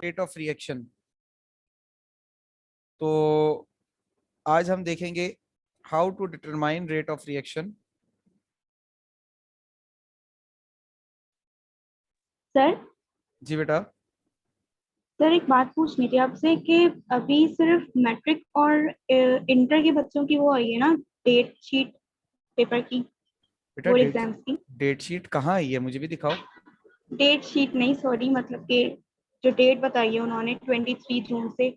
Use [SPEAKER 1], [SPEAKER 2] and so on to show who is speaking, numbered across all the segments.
[SPEAKER 1] Rate of reaction. तो आज हम देखेंगे how to determine rate of reaction.
[SPEAKER 2] Sir
[SPEAKER 1] जी बेटा।
[SPEAKER 2] सर एक बात पूछनी थी आपसे कि अभी सिर्फ मैट्रिक और इंटर के बच्चों की वो आई है ना, डेट शीट पेपर की,
[SPEAKER 1] बेटा
[SPEAKER 2] बोर्ड
[SPEAKER 1] डेट
[SPEAKER 2] एग्जाम्स की।
[SPEAKER 1] डेट शीट कहाँ आई है, मुझे भी दिखाओ।
[SPEAKER 2] डेट शीट नहीं, सॉरी, मतलब कि जो डेट बताई है उन्होंने 23 जून से,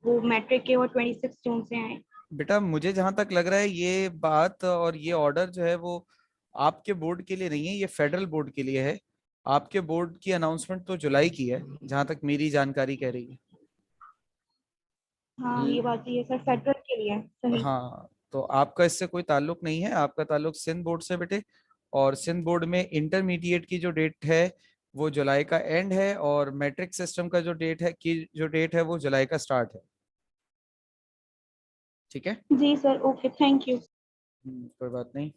[SPEAKER 2] वो मैट्रिक के, और 26 जून से आए।
[SPEAKER 1] बेटा मुझे जहां तक लग रहा है ये बात और ये ऑर्डर जो है वो आपके बोर्ड के लिए नहीं है, ये फेडरल बोर्ड के लिए है। आपके बोर्ड की अनाउंसमेंट तो जुलाई की है, जहां तक मेरी जानकारी कह रही है।
[SPEAKER 2] हाँ,
[SPEAKER 1] ल-
[SPEAKER 2] ये बात ये सर फेडरल के लिए है, सही।
[SPEAKER 1] हाँ, तो आपका इससे कोई ताल्लुक नहीं है, आपका ताल्लुक सिंध बोर्ड से बेटे। और सिंध बोर्ड में इंटरमीडिएट की जो डेट है वो जुलाई का एंड है, और मैट्रिक सिस्टम का जो डेट है वो जुलाई का स्टार्ट है। ठीक है।
[SPEAKER 2] जी सर, ओके, थैंक यू।
[SPEAKER 1] कोई बात नहीं।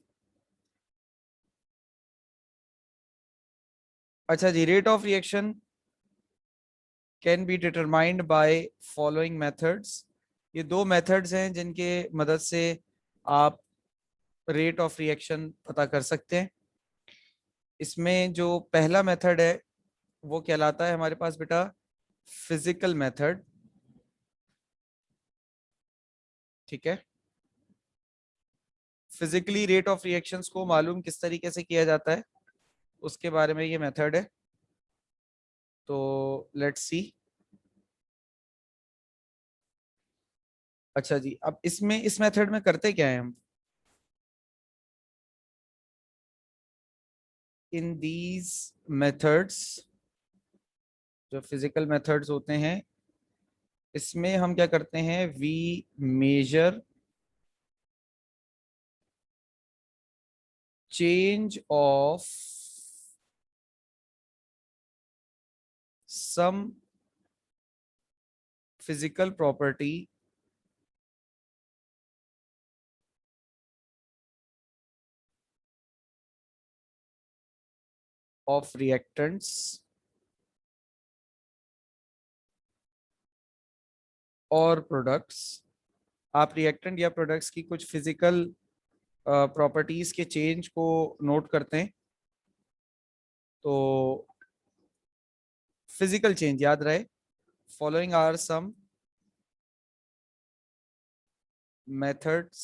[SPEAKER 1] अच्छा जी, rate of reaction can be determined by following methods. ये दो मेथड्स हैं जिनके मदद से आप रेट ऑफ रिएक्शन पता कर सकते हैं। इसमें जो पहला मेथड है वो कहलाता है हमारे पास बेटा फिजिकल मेथड। ठीक है। फिजिकली रेट ऑफ रिएक्शंस को मालूम किस तरीके से किया जाता है उसके बारे में ये मेथड है। तो लेट्स सी। अच्छा जी, अब इसमें इस मेथड में करते क्या है हम। इन दीज मेथड्स, जो फिजिकल मेथड्स होते हैं, इसमें हम क्या करते हैं, we measure change of some physical property of reactants और प्रोडक्ट्स। आप रिएक्टेंट या प्रोडक्ट्स की कुछ फिजिकल प्रॉपर्टीज के चेंज को नोट करते हैं। तो फिजिकल चेंज याद रहे, following are some methods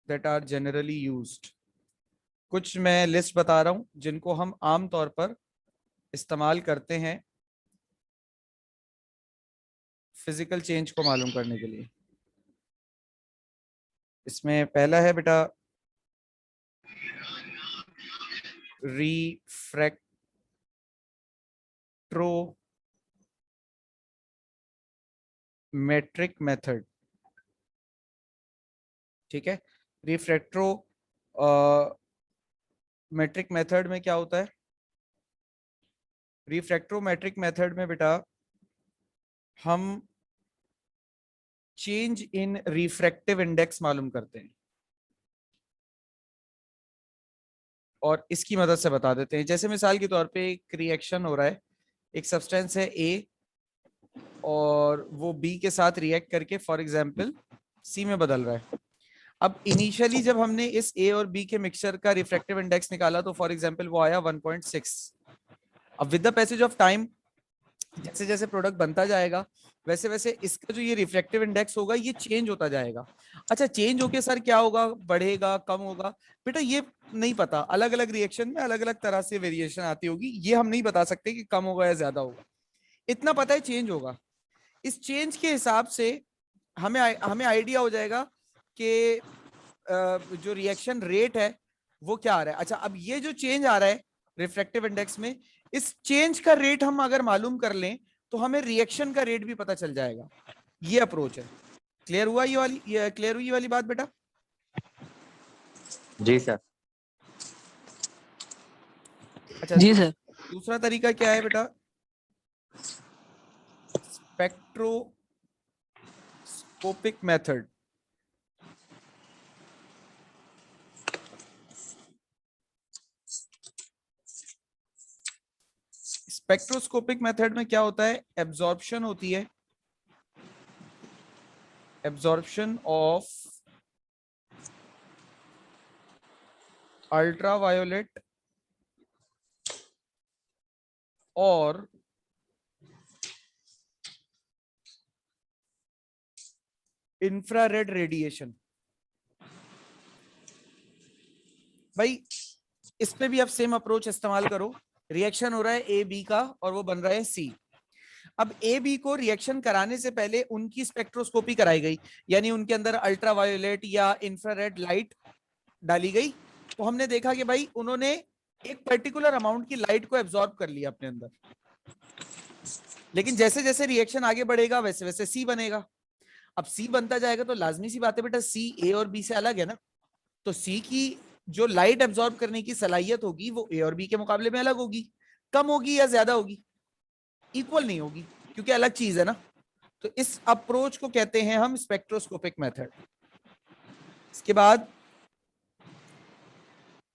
[SPEAKER 1] that are generally used. कुछ मैं लिस्ट बता रहा हूं जिनको हम आम तौर पर इस्तेमाल करते हैं फिजिकल चेंज को मालूम करने के लिए। इसमें पहला है बेटा रिफ्रैक्ट्रोमेट्रिक मेथड। ठीक है। रिफ्रैक्ट्रो मेट्रिक मेथड में क्या होता है, रिफ्रैक्ट्रोमेट्रिक मेथड में बेटा हम चेंज इन रिफ्रैक्टिव इंडेक्स मालूम करते हैं, और इसकी मदद से बता देते हैं। जैसे मिसाल के तौर पे एक रिएक्शन हो रहा है, एक सब्सटेंस है ए और वो बी के साथ रिएक्ट करके फॉर एग्जांपल सी में बदल रहा है। अब इनिशियली जब हमने इस ए और बी के मिक्सचर का रिफ्रैक्टिव इंडेक्स निकाला तो फॉर एग्जांपल वो आया 1.6। अब with the passage of time जैसे जैसे प्रोडक्ट बनता जाएगा वैसे वैसे इसका जो ये रिफ्रैक्टिव इंडेक्स होगा ये चेंज होता जाएगा। अच्छा, चेंज होके सर क्या होगा, बढ़ेगा कम होगा, बेटा ये नहीं पता। अलग अलग रिएक्शन में अलग अलग तरह से वेरिएशन आती होगी, ये हम नहीं बता सकते कि कम होगा या ज्यादा होगा। इतना पता है चेंज होगा। इस चेंज के हिसाब से हमें हमें आइडिया हो जाएगा कि जो रिएक्शन रेट है वो क्या आ रहा है। अच्छा, अब ये जो चेंज आ रहा है रिफ्रैक्टिव इंडेक्स में, इस चेंज का रेट हम अगर मालूम कर लें तो हमें रिएक्शन का रेट भी पता चल जाएगा। ये अप्रोच है। क्लियर हुआ ये क्लियर हुई ये वाली बात बेटा।
[SPEAKER 3] जी सर।
[SPEAKER 1] अच्छा,
[SPEAKER 4] जी सर।
[SPEAKER 1] दूसरा तरीका क्या है बेटा, स्पेक्ट्रोस्कोपिक मेथड। स्पेक्ट्रोस्कोपिक मेथड में क्या होता है, एब्जॉर्प्शन होती है, एब्जॉर्प्शन ऑफ अल्ट्रावायोलेट और इंफ्रारेड रेडिएशन। भाई इसमें भी आप सेम अप्रोच इस्तेमाल करो, रिएक्शन हो रहा है ए बी का और वो बन रहा है सी। अब ए बी को रिएक्शन कराने से पहले उनकी स्पेक्ट्रोस्कोपी कराई गई, यानी उनके अंदर अल्ट्रावायोलेट या इंफ्रारेड लाइट डाली गई। तो हमने देखा कि भाई उन्होंने एक पर्टिकुलर अमाउंट की लाइट को एब्जॉर्ब कर लिया अपने अंदर, लेकिन जैसे जैसे रिएक्शन आगे बढ़ेगा वैसे वैसे सी बनेगा। अब सी बनता जाएगा तो लाजमी सी बात है बेटा, सी ए और बी से अलग है ना, तो सी की जो लाइट एब्जॉर्ब करने की सलाहियत होगी वो ए और बी के मुकाबले में अलग होगी, कम होगी या ज्यादा होगी, इक्वल नहीं होगी, क्योंकि अलग चीज है ना। तो इस अप्रोच को कहते हैं हम स्पेक्ट्रोस्कोपिक मेथड। इसके बाद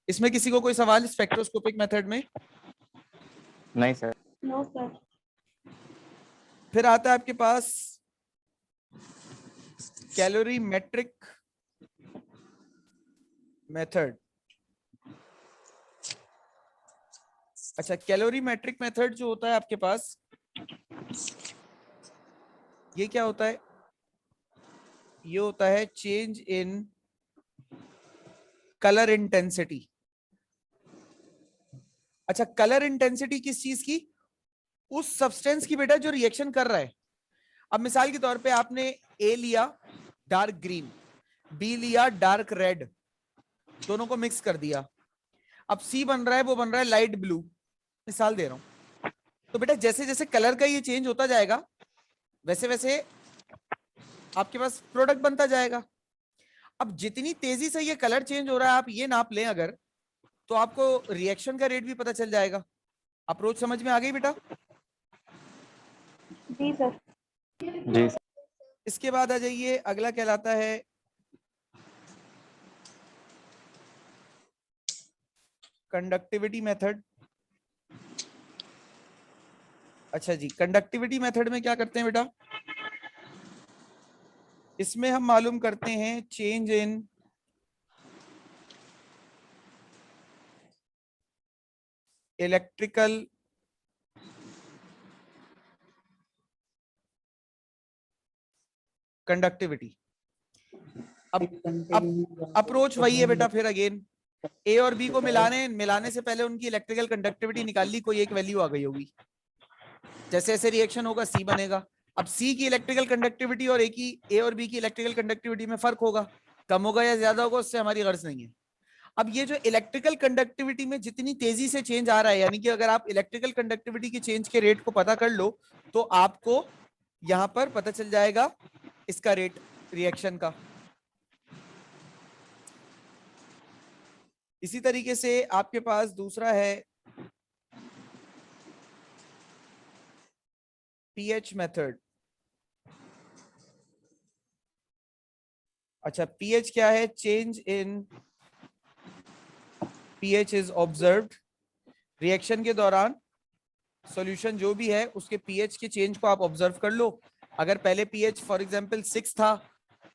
[SPEAKER 1] इसमें किसी को कोई सवाल स्पेक्ट्रोस्कोपिक मेथड में?
[SPEAKER 3] नहीं सर।
[SPEAKER 2] No sir.
[SPEAKER 1] फिर आता है आपके पास कैलोरीमेट्रिक मेथड। अच्छा, कैलोरीमेट्रिक मेथड जो होता है आपके पास, ये क्या होता है? ये होता है चेंज इन कलर इंटेंसिटी। अच्छा, कलर इंटेंसिटी किस चीज की? उस सब्सटेंस की बेटा जो रिएक्शन कर रहा है। अब मिसाल के तौर पे आपने ए लिया डार्क ग्रीन, बी लिया डार्क रेड, दोनों को मिक्स कर दिया, अब सी बन रहा है, वो बन रहा है लाइट ब्लू, मिसाल दे रहा हूं। तो बेटा जैसे जैसे कलर का ये चेंज होता जाएगा वैसे वैसे आपके पास प्रोडक्ट बनता जाएगा। अब जितनी तेजी से ये कलर चेंज हो रहा है आप ये नाप लें अगर, तो आपको रिएक्शन का रेट भी पता चल जाएगा। अप्रोच समझ में आ गई बेटा?
[SPEAKER 2] जी सर।
[SPEAKER 3] जी सर।
[SPEAKER 1] इसके बाद आ जाइए, अगला कहलाता है कंडक्टिविटी मेथड। अच्छा जी, कंडक्टिविटी मेथड में क्या करते हैं बेटा? इसमें हम मालूम करते हैं चेंज इन इलेक्ट्रिकल कंडक्टिविटी। अब अप्रोच वही है बेटा, फिर अगेन ए और बी को मिलाने से पहले उनकी इलेक्ट्रिकल कंडक्टिविटी निकाल ली, कोई एक वैल्यू आ गई होगी, जैसे जैसे रिएक्शन होगा सी बनेगा। अब सी की इलेक्ट्रिकल कंडक्टिविटी और ए और बी की इलेक्ट्रिकल कंडक्टिविटी में फर्क होगा, कम होगा या ज्यादा होगा उससे हमारी गर्ज नहीं है। अब ये जो इलेक्ट्रिकल कंडक्टिविटी में जितनी तेजी से चेंज आ रहा है, यानी कि अगर आप इलेक्ट्रिकल कंडक्टिविटी की चेंज के रेट को पता कर लो तो आपको यहां पर पता चल जाएगा इसका रेट रिएक्शन का। इसी तरीके से आपके पास दूसरा है पीएच मेथड। अच्छा, पीएच क्या है? Change in pH is observed. Reaction के दौरान सॉल्यूशन जो भी है उसके पीएच के चेंज को आप ऑब्जर्व कर लो। अगर पहले पीएच फॉर एग्जांपल 6 था,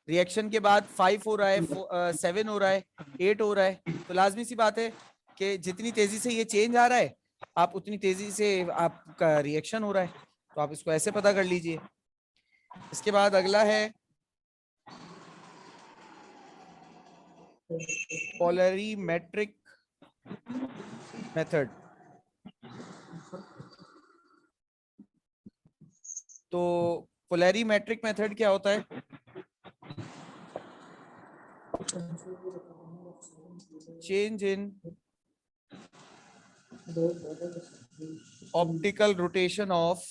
[SPEAKER 1] रिएक्शन के बाद 5 हो रहा है, 7 हो रहा है, 8 हो रहा है, तो लाजमी सी बात है कि जितनी तेजी से ये चेंज आ रहा है आप उतनी तेजी से आपका रिएक्शन हो रहा है। तो आप इसको ऐसे पता कर लीजिए। इसके बाद अगला है पोलरीमेट्रिक मेथड। तो पोलरीमेट्रिक मेथड क्या होता है? Change in optical rotation of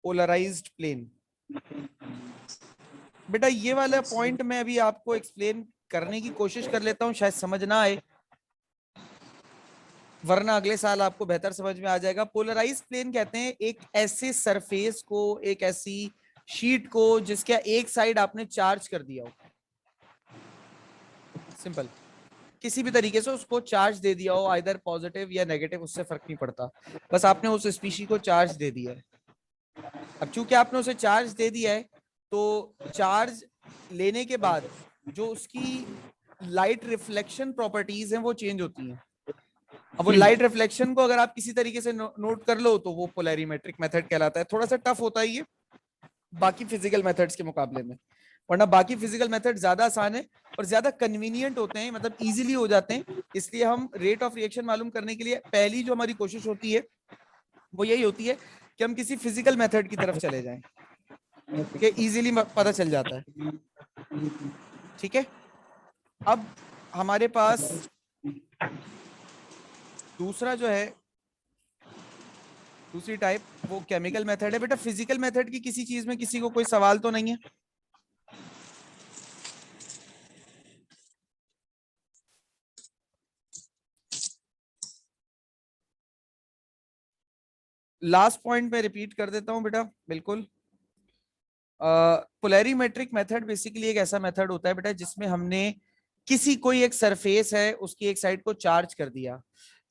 [SPEAKER 1] polarised plane. बेटा ये वाला पॉइंट मैं अभी आपको एक्सप्लेन करने की कोशिश कर लेता हूं, शायद समझ ना आए, वरना अगले साल आपको बेहतर समझ में आ जाएगा। पोलराइज प्लेन कहते हैं एक ऐसे सरफेस को, एक ऐसी शीट को जिसका एक साइड आपने चार्ज कर दिया हो। सिंपल। किसी भी तरीके से उसको चार्ज दे दिया हो, आइदर पॉजिटिव या नेगेटिव, उससे फर्क नहीं पड़ता, बस आपने उस स्पीशी को चार्ज दे दिया है। अब चूंकि आपने उसे चार्ज दे दिया है, तो चार्ज लेने के बाद जो उसकी लाइट रिफ्लेक्शन प्रॉपर्टीज हैं वो चेंज होती हैं। अब वो लाइट रिफ्लेक्शन को अगर आप किसी तरीके से नोट कर लो तो वो पोलैरिमेट्रिक मेथड कहलाता है। थोड़ा सा टफ होता है ये बाकी फिजिकल मेथड्स के मुकाबले में, वरना बाकी फिजिकल मेथड ज्यादा आसान है और ज्यादा कन्वीनियंट होते हैं, मतलब इजीली हो जाते हैं। इसलिए हम रेट ऑफ रिएक्शन मालूम करने के लिए पहली जो हमारी कोशिश होती है वो यही होती है कि हम किसी फिजिकल मेथड की तरफ चले जाएं, कि इजीली पता चल जाता है। ठीक है, अब हमारे पास दूसरा जो है, दूसरी टाइप वो केमिकल मेथड है। बेटा फिजिकल मेथड की किसी चीज में किसी को कोई सवाल तो नहीं है? लास्ट पॉइंट में रिपीट कर देता हूं बेटा, बिल्कुल। पोलैरिमेट्रिक मेथड बेसिकली एक ऐसा मेथड होता है बेटा जिसमें हमने किसी कोई एक सरफेस है उसकी एक साइड को चार्ज कर दिया।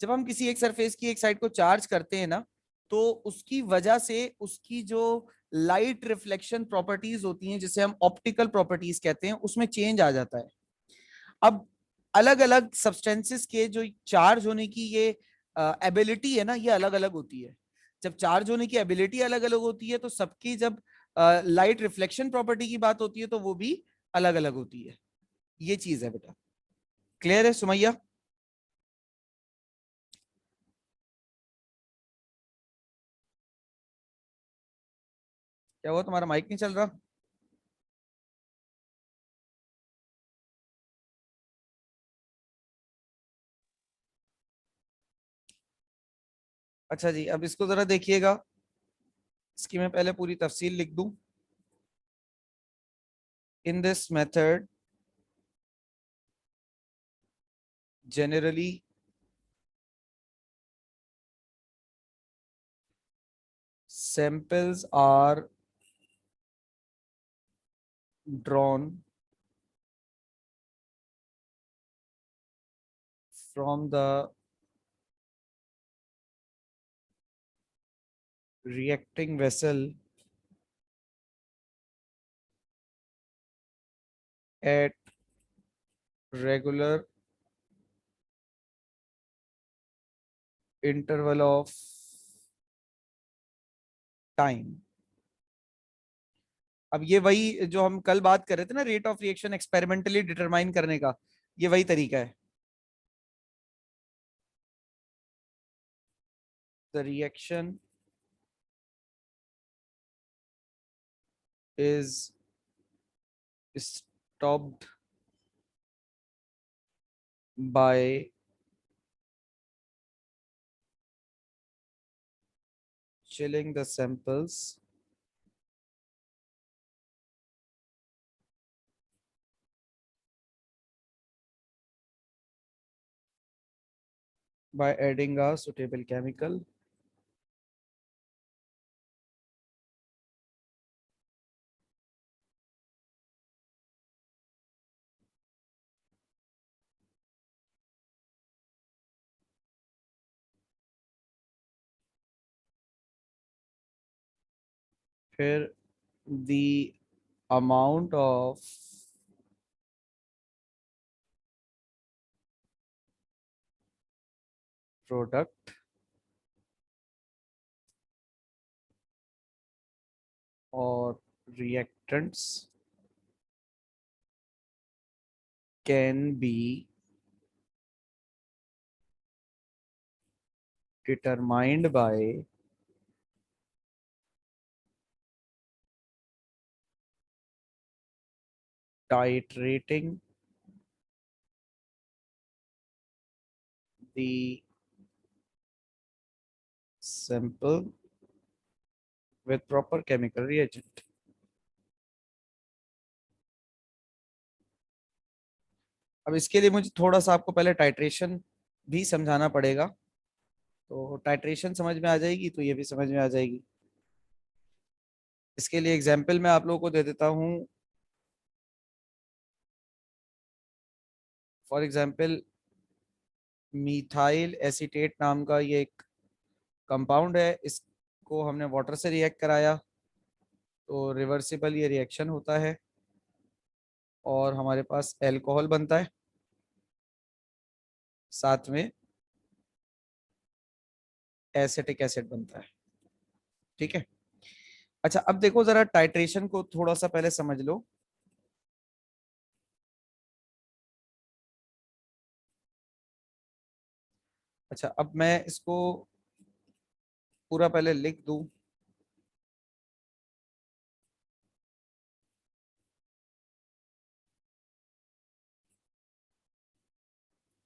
[SPEAKER 1] जब हम किसी एक सरफेस की एक साइड को चार्ज करते हैं ना, तो उसकी वजह से उसकी जो लाइट रिफ्लेक्शन प्रॉपर्टीज होती हैं, जिसे हम ऑप्टिकल प्रॉपर्टीज कहते हैं, उसमें चेंज आ जाता है। अब अलग अलग सब्सटेंसेस के जो चार्ज होने की ये एबिलिटी है ना, ये अलग अलग होती है। जब चार्ज होने की एबिलिटी अलग अलग होती है तो सबकी जब लाइट रिफ्लेक्शन प्रॉपर्टी की बात होती है तो वो भी अलग अलग होती है। ये चीज है बेटा। क्लियर है सुमैया? क्या हुआ, तुम्हारा माइक नहीं चल रहा? अच्छा जी, अब इसको जरा देखिएगा, इसकी मैं पहले पूरी तफसील लिख दूं। In this method generally samples are drawn from the reacting vessel at regular interval of time। अब ये वही जो हम कल बात कर रहे थे ना, rate of reaction experimentally determine करने का, ये वही तरीका है। The reaction is stopped by chilling the samples by adding a suitable chemical फिर the amount of product or reactants can be determined by titrating the sample with proper chemical reagent। अब इसके लिए मुझे थोड़ा सा आपको पहले टाइट्रेशन भी समझाना पड़ेगा, तो टाइट्रेशन समझ में आ जाएगी तो ये भी समझ में आ जाएगी। इसके लिए एग्जाम्पल मैं आप लोगों को दे देता हूं। फॉर एग्जाम्पल मीथाइल एसीटेट नाम का ये एक कंपाउंड है, इसको हमने वाटर से रिएक्ट कराया तो रिवर्सिबल ये रिएक्शन होता है और हमारे पास अल्कोहल बनता है, साथ में एसिटिक एसिड बनता है। ठीक है, अच्छा अब देखो जरा टाइट्रेशन को थोड़ा सा पहले समझ लो। अच्छा अब मैं इसको पूरा पहले लिख दूं।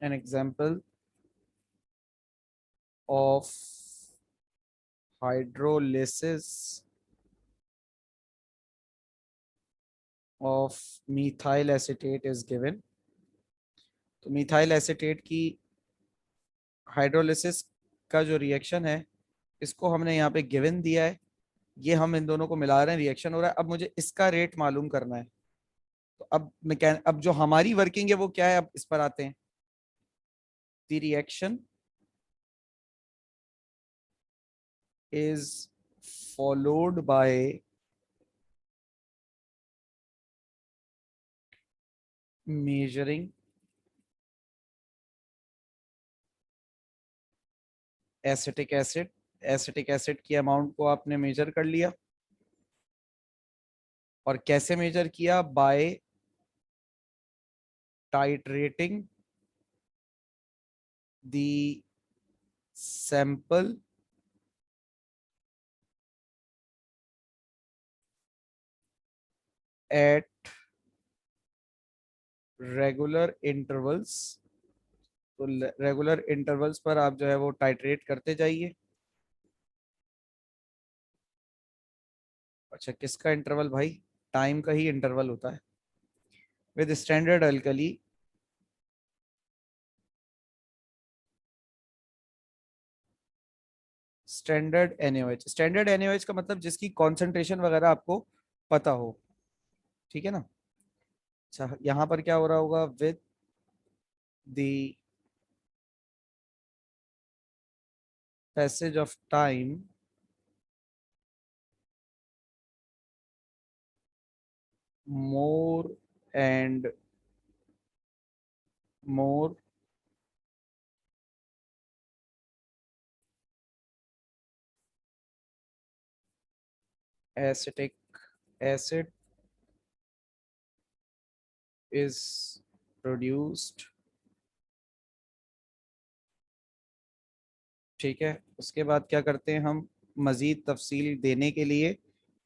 [SPEAKER 1] An example of hydrolysis of methyl acetate is given. तो मिथाइल एसीटेट की हाइड्रोलिसिस का जो रिएक्शन है इसको हमने यहाँ पे गिवन दिया है, ये हम इन दोनों को मिला रहे हैं, रिएक्शन हो रहा है। अब मुझे इसका रेट मालूम करना है। तो अब जो हमारी वर्किंग है वो क्या है, अब इस पर आते हैं। The reaction is followed by measuring acetic acid. Acetic acid की अमाउंट को आपने मेजर कर लिया, और कैसे मेजर किया, by titrating the sample at regular intervals. तो रेगुलर इंटरवल्स पर आप जो है वो टाइट्रेट करते जाइए। अच्छा किसका इंटरवल भाई, टाइम का ही इंटरवल होता है। With standard alkali standard NaOH। Standard NaOH का मतलब जिसकी कॉन्सेंट्रेशन वगैरह आपको पता हो, ठीक है ना। अच्छा यहाँ पर क्या हो रहा होगा, with the passage of time more and more acetic acid is produced। ठीक है, उसके बाद क्या करते हैं हम, मजीद तफसील देने के लिए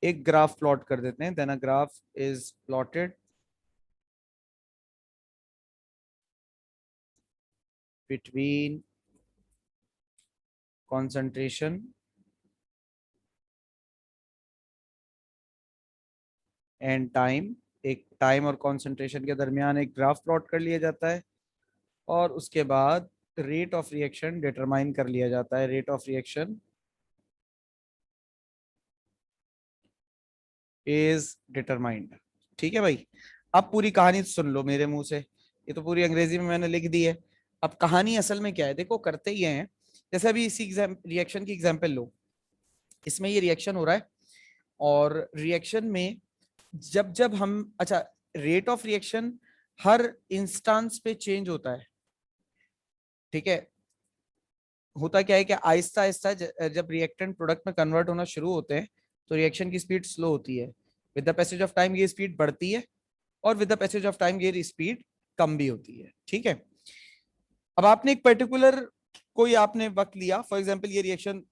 [SPEAKER 1] एक ग्राफ प्लॉट कर देते हैं। Then a graph is plotted between concentration and time. एक टाइम और कंसंट्रेशन के दरमियान एक ग्राफ प्लॉट कर लिया जाता है, और उसके बाद रेट ऑफ रिएक्शन डिटरमाइन कर लिया जाता है। Rate of reaction is determined. ठीक है भाई, अब पूरी कहानी सुन लो मेरे मुंह से, ये तो पूरी अंग्रेजी में मैंने लिख दी है। अब कहानी असल में क्या है, देखो करते ही हैं। जैसे अभी इसी रिएक्शन की एग्जांपल लो, इसमें ये रिएक्शन हो रहा है, और रिएक्शन में जब जब हम, अच्छा rate of reaction her instance पे चेंज होता है। ठीक है, होता क्या है कि आहिस्ता आहिस्ता जब रिएक्टेंट प्रोडक्ट में कन्वर्ट होना शुरू होते हैं तो रिएक्शन की स्पीड स्लो होती है। With the passage of time ये स्पीड बढ़ती है, और with the passage of time ये स्पीड कम भी होती है। ठीक है, अब आपने एक पर्टिकुलर कोई आपने वक्त लिया, फॉर एग्जांपल ये रिएक्शन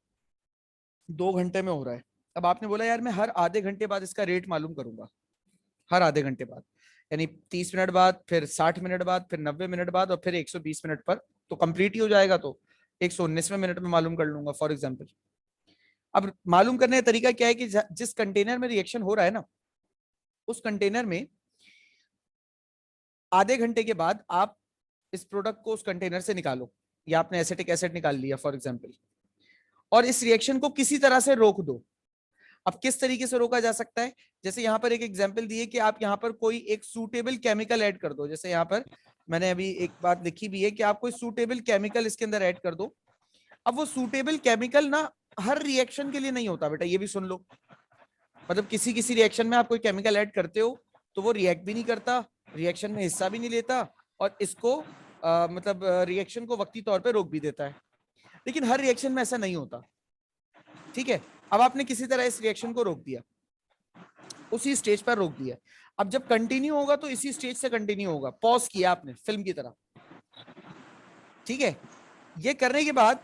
[SPEAKER 1] 2 घंटे में हो रहा है। अब आपने बोला यार मैं हर आधे घंटे बाद इसका रेट मालूम करूंगा, हर आधे घंटे बाद, यानी 30 मिनट बाद, फिर 60 मिनट बाद, फिर 90 मिनट बाद, और फिर 120 मिनट पर तो कंप्लीट ही हो जाएगा। तो 119वें मिनट में मालूम कर लूंगा फॉर एग्जाम्पल। अब मालूम करने का तरीका क्या है कि जिस कंटेनर में रिएक्शन हो रहा है ना, उस कंटेनर में आधे घंटे के बाद आप इस प्रोडक्ट को उस कंटेनर से निकालो, या आपने एसिटिक एसिड निकाल लिया फॉर एग्जाम्पल, और इस रिएक्शन को किसी तरह से रोक दो। अब किस तरीके से रोका जा सकता है, जैसे यहां पर एक एग्जांपल दिए कि आप यहां पर कोई एक सूटेबल केमिकल ऐड कर दो। जैसे यहां पर मैंने अभी एक बात लिखी भी है कि आप कोई सूटेबल केमिकल इसके अंदर ऐड कर दो। अब वो सूटेबल केमिकल ना हर रिएक्शन के लिए नहीं होता बेटा, ये भी सुन लो। मतलब किसी किसी रिएक्शन में आप कोई केमिकल ऐड करते हो तो वो रिएक्ट भी नहीं करता, रिएक्शन में हिस्सा भी नहीं लेता, और इसको मतलब रिएक्शन को वक्ती तौर पे रोक भी देता है। लेकिन हर रिएक्शन में ऐसा नहीं होता, ठीक है। अब आपने किसी तरह इस रिएक्शन को रोक दिया, उसी स्टेज पर रोक दिया। अब जब कंटिन्यू होगा तो इसी स्टेज से कंटिन्यू होगा, पॉज किया आपने फिल्म की तरह, ठीक है। ये करने के बाद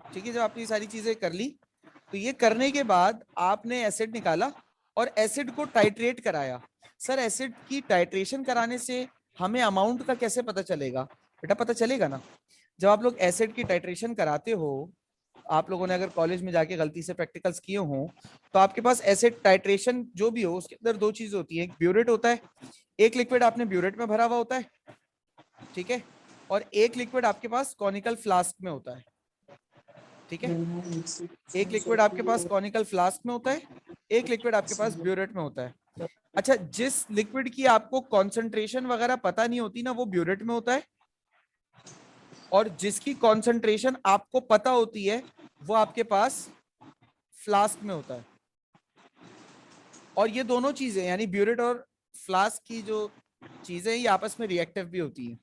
[SPEAKER 1] ठीक है, जब आपने ये सारी चीजें कर ली तो ये करने के बाद आपने एसिड निकाला और एसिड को टाइट्रेट कराया। सर एसिड की टाइट्रेशन कराने से हमें अमाउंट का कैसे पता चलेगा? बेटा पता चलेगा ना, जब आप लोग एसिड की टाइट्रेशन कराते हो, आप लोगों ने अगर कॉलेज में जाके गलती से प्रैक्टिकल्स किए हो तो आपके पास एसिड टाइट्रेशन जो भी हो उसके अंदर दो चीजें होती है, एक ब्यूरेट होता है, एक लिक्विड आपने ब्यूरेट में भरा हुआ होता है, ठीक है, और एक लिक्विड आपके पास कॉनिकल फ्लास्क में होता है, ठीक है। एक लिक्विड आपके पास कॉनिकल फ्लास्क में होता है, एक लिक्विड आपके पास ब्यूरेट में होता है। अच्छा, जिस लिक्विड की आपको कॉन्सेंट्रेशन वगैरह पता नहीं होती ना, वो ब्यूरेट में होता है, और जिसकी कॉन्सेंट्रेशन आपको पता होती है वो आपके पास फ्लास्क में होता है। और ये दोनों चीजें यानी ब्यूरेट और फ्लास्क की जो चीजें ये आपस में रिएक्टिव भी होती हैं।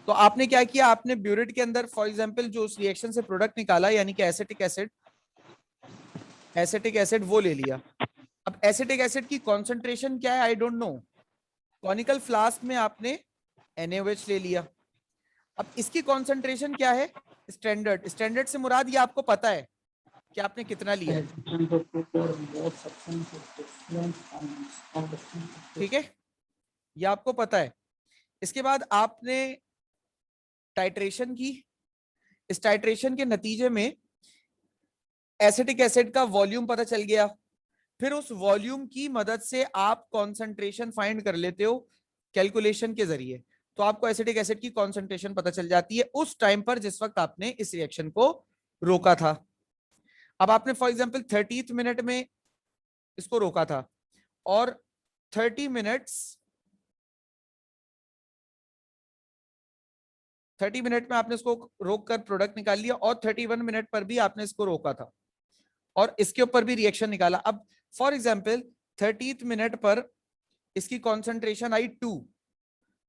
[SPEAKER 1] तो आपने क्या किया, आपने ब्यूरेट के अंदर फॉर एग्जांपल जो उस रिएक्शन से प्रोडक्ट निकाला यानी कि एसिटिक एसिड वो ले लिया। अब एसिटिक एसिड की कॉन्सेंट्रेशन क्या है I don't know, conical flask में आपने NaOH ले लिया। अब इसकी कॉन्सेंट्रेशन क्या है? स्टैंडर्ड से मुराद ये आपको पता है कि आपने कितना लिया है, ठीक है, ये आपको पता है। इसके बाद आपने टाइट्रेशन की, इस टाइट्रेशन के नतीजे में एसिटिक एसिड का वॉल्यूम पता चल गया, फिर उस वॉल्यूम की मदद से आप कॉन्सेंट्रेशन फाइंड कर लेते हो कैलकुलेशन के जरिए। तो आपको एसिटिक एसिड की कॉन्सेंट्रेशन पता चल जाती है उस टाइम पर जिस वक्त आपने इस रिएक्शन को रोका था। अब आपने फॉर एग्जांपल 30th मिनट में इसको रोका था और 30 मिनट में आपने इसको रोक कर प्रोडक्ट निकाल लिया, और 31 मिनट पर भी आपने इसको रोका था और इसके ऊपर भी रिएक्शन निकाला। अब फॉर एग्जांपल 30th मिनट पर इसकी कॉन्सेंट्रेशन आई 2,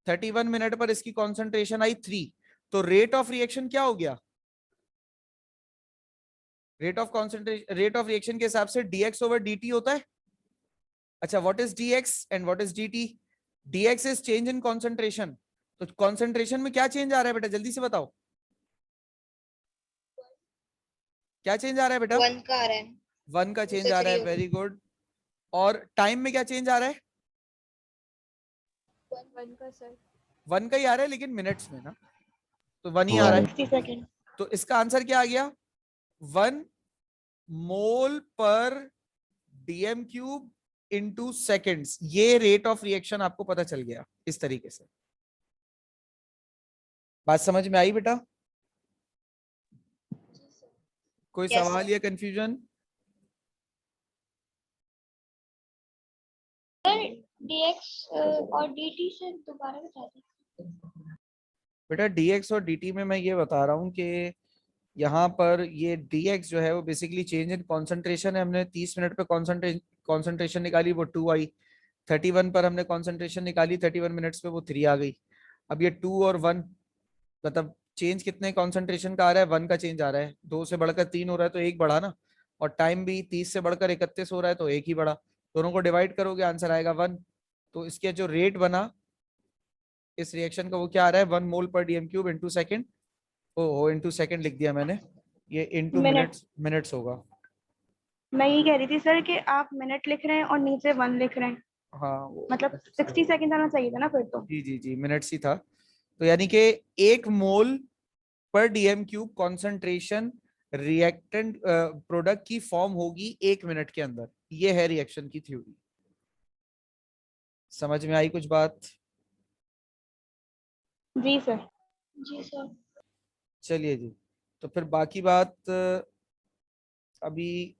[SPEAKER 1] 31 मिनट पर इसकी कॉन्सेंट्रेशन आई 3, तो रेट ऑफ रिएक्शन क्या हो गया? रेट ऑफ रिएक्शन के हिसाब से dx ओवर dt होता है। अच्छा, what is dx and what is dt? dx is change in concentration, तो कॉन्सेंट्रेशन में क्या चेंज आ रहा है बेटा, जल्दी से बताओ, क्या चेंज आ रहा है बेटा?
[SPEAKER 4] 1 का आ रहा है,
[SPEAKER 1] 1 का चेंज आ रहा है, वेरी गुड। और टाइम में क्या चेंज आ रहा है?
[SPEAKER 4] 1 का सर,
[SPEAKER 1] 1 का ही आ रहा है लेकिन मिनट्स में ना, तो 1 ही आ रहा है।
[SPEAKER 2] 60 सेकेंड।
[SPEAKER 1] तो इसका आंसर क्या आ गया? 1 मोल पर डीएम क्यूब इंटू सेकेंड्स। ये रेट ऑफ रिएक्शन आपको पता चल गया इस तरीके से। बात समझ में आई बेटा? कोई
[SPEAKER 4] Yes,
[SPEAKER 1] सवाल
[SPEAKER 4] sir.
[SPEAKER 1] या कंफ्यूजन?
[SPEAKER 4] dx और dt से दोबारा बता दीजिए।
[SPEAKER 1] बेटा dx और dt में मैं ये बता रहा हूँ कि यहाँ पर ये dx जो है वो बेसिकली चेंज इन कॉन्सेंट्रेशन है। हमने 30 मिनट पे कॉन्सेंट्रेशन निकाली, वो 2 आई। 31 पर हमने कॉन्सेंट्रेशन निकाली, 31 मिनट्स पे वो 3 आ गई। अब ये 2 और 1 मतलब चेंज कितने कॉन्सेंट्रेशन का आ रहा है? 1 का चेंज आ रहा है। 2 से बढ़कर 3 हो रहा है तो 1 बढ़ा ना, और टाइम भी 30 से बढ़कर 31 हो रहा है तो 1 ही बढ़ा। दोनों को डिवाइड करोगे आंसर आएगा 1। तो इसके जो रेट बना इस रिएक्शन का वो क्या आ रहा है? 1 मोल पर डीएम क्यूब इंटू सेकेंड। ओ इंटू सेकेंड लिख दिया मैंने, ये इंटू
[SPEAKER 2] मिनट।
[SPEAKER 1] मिनट्स होगा।
[SPEAKER 2] मैं ये कह रही थी सर कि आप मिनट लिख रहे हैं और नीचे 1 लिख रहे हैं,
[SPEAKER 1] हाँ वो
[SPEAKER 2] मतलब 60 सेकेंड आना चाहिए था ना फिर तो।
[SPEAKER 1] जी जी जी मिनट्स ही था। तो यानी कि 1 मोल पर DM cube concentration reactant product की फॉर्म होगी 1 मिनट के अंदर। ये है रिएक्शन की थ्योरी। समझ में आई कुछ बात?
[SPEAKER 2] जी सर।
[SPEAKER 4] जी सर।
[SPEAKER 1] चलिए जी, तो फिर बाकी बात अभी